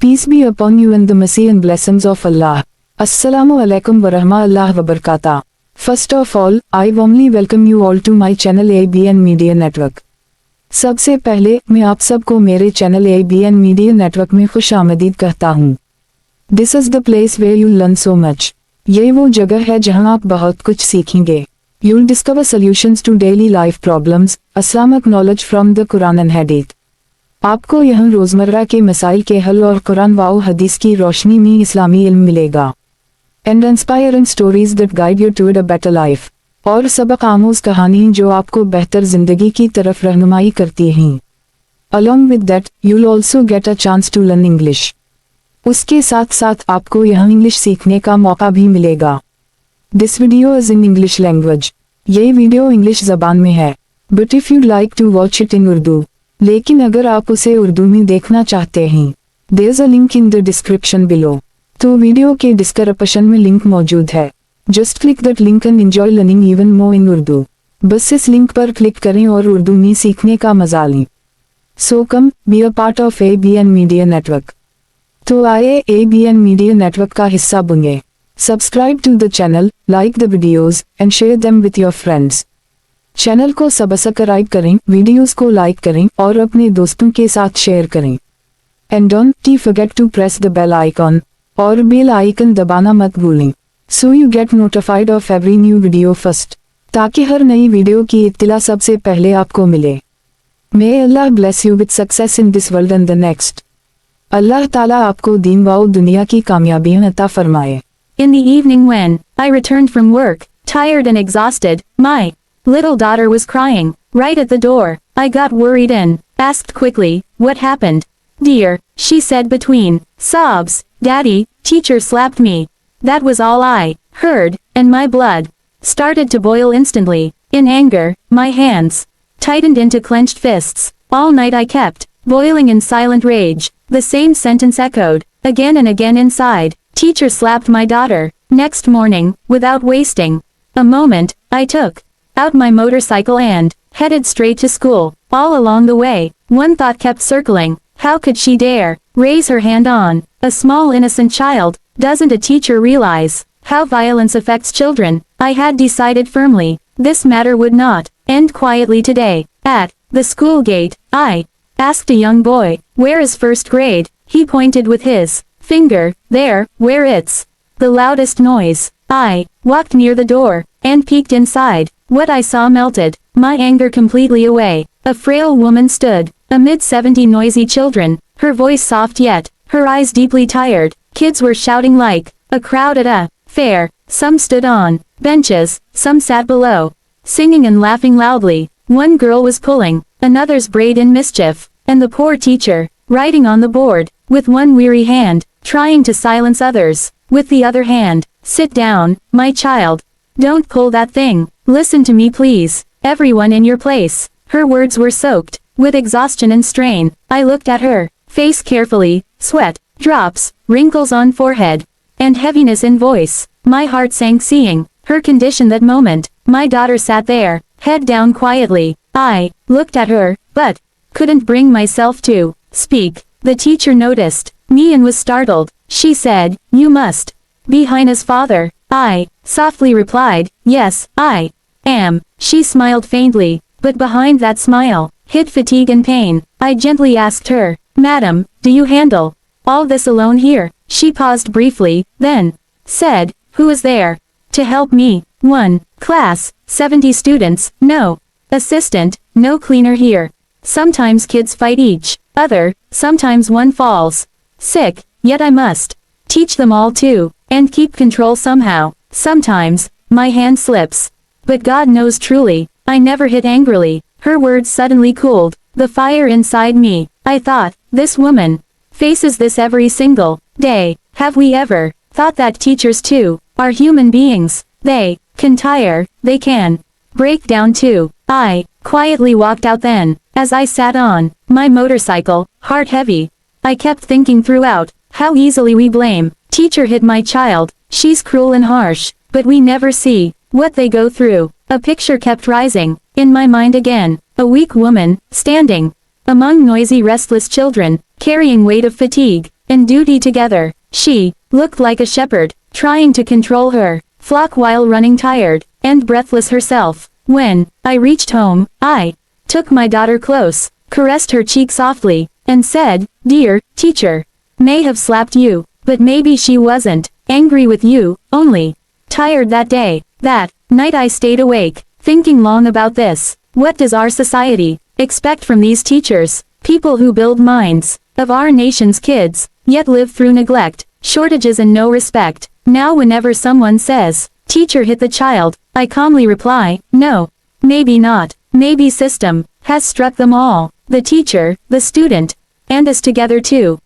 Peace be upon you and the mercy and blessings of Allah. Assalamu alaikum wa rahmatullahi wa barakatuh. First of all, I warmly welcome you all to my channel ABN Media Network. सबसे पहले मैं आप सबको मेरे channel ABN Media Network में खुश आमदीद कहता हूँ. This is the place where you learn so much. ये वो जगह है जहाँ आप बहुत कुछ सीखेंगे. You'll discover solutions to daily life problems, Islamic knowledge from the Quran and Hadith. आपको यहाँ रोज़मर्रा के मसाइल के हल और कुरान व हदीस की रोशनी में इस्लामी इल्म मिलेगा. And inspiring stories that guide you toward a better life. और सबक आमोज़ कहानी जो आपको बेहतर ज़िंदगी की तरफ रहनुमाई करती हैं. Along with that, you'll also get a chance to learn English. उसके साथ साथ आपको यहाँ इंग्लिश सीखने का मौका भी मिलेगा. This video is in English language. ये वीडियो इंग्लिश ज़बान में है. But if you'd like to watch it in Urdu, लेकिन अगर आप उसे उर्दू में देखना चाहते हैं, there's a link in the description below. तो वीडियो के डिस्क्रिप्शन में लिंक मौजूद है. Just click that link and enjoy learning even more in Urdu. बस इस लिंक पर क्लिक करें और उर्दू में सीखने का मजा लें. So come, be a part of ABN Media Network. तो आइए ABN Media Network का हिस्सा बनिए. Subscribe to the channel, like the videos, and share them with your friends. Channel को सब्सक्राइब करें, वीडियोस को लाइक करें और अपने दोस्तों के साथ शेयर करें. And don't forget to press the bell icon, और बेल आइकन दबाना मत भूलें. So you get notified of every new video first. ताकि हर नई वीडियो की इत्तिला सबसे पहले आपको मिले. May Allah bless you with success in this world and the next. अल्लाह ताला आपको दीन व दुनिया की कामयाबियां अता फरमाए. In the evening when I returned from work, tired and exhausted, my little daughter was crying, right at the door. I got worried and asked quickly, "What happened?" "Dear," she said between sobs, "Daddy, teacher slapped me." That was all I heard, and my blood started to boil instantly. In anger, my hands tightened into clenched fists. All night I kept boiling in silent rage. The same sentence echoed again and again inside. Teacher slapped my daughter. Next morning, without wasting a moment, I took out my motorcycle and headed straight to school. All along the way, one thought kept circling. How could she dare raise her hand on a small innocent child? Doesn't a teacher realize how violence affects children? I had decided firmly, this matter would not end quietly today. At the school gate, I asked a young boy, "Where is first grade?" He pointed with his finger, "There, where it's the loudest noise." I walked near the door and peeked inside. What I saw melted my anger completely away. A frail woman stood amid 70 noisy children, her voice soft yet her eyes deeply tired. Kids were shouting like a crowd at a fair. Some stood on benches, some sat below, singing and laughing loudly. One girl was pulling another's braid in mischief, and the poor teacher, writing on the board with one weary hand, trying to silence others with the other hand. "Sit down, my child. Don't pull that thing. Listen to me please. Everyone in your place." Her words were soaked with exhaustion and strain. I looked at her face carefully, sweat drops, wrinkles on forehead, and heaviness in voice. My heart sank seeing her condition that moment. My daughter sat there, head down quietly. I looked at her, but couldn't bring myself to speak. The teacher noticed me and was startled. She said, "You must be Hina's father." I softly replied, "Yes, I am." She smiled faintly, but behind that smile hid fatigue and pain. I gently asked her, "Madam, do you handle all this alone here?" She paused briefly, then said, "Who is there to help me?" "One class, 70 students, no assistant, no cleaner here. Sometimes kids fight each other, sometimes one falls sick, yet I must teach them all too, and keep control somehow. Sometimes my hand slips, but God knows truly, I never hit angrily." Her words suddenly cooled the fire inside me. I thought, this woman faces this every single day. Have we ever thought that teachers too are human beings? They can tire, they can break down too. I quietly walked out then. As I sat on my motorcycle, heart heavy, I kept thinking throughout how easily we blame. Teacher hit my child. She's cruel and harsh, but we never see what they go through. A picture kept rising in my mind again. A weak woman standing among noisy restless children, carrying weight of fatigue. and duty together. She looked like a shepherd, trying to control her flock while running tired and breathless herself. When I reached home, I took my daughter close, caressed her cheek softly, and said, "Dear teacher, may have slapped you, but maybe she wasn't angry with you, only tired that day." That night I stayed awake, thinking long about this. What does our society expect from these teachers? People who build minds of our nation's kids, yet live through neglect, shortages and no respect. Now whenever someone says, "Teacher hit the child," I calmly reply, "No, maybe not. Maybe system has struck them all, the teacher, the student, and us together too."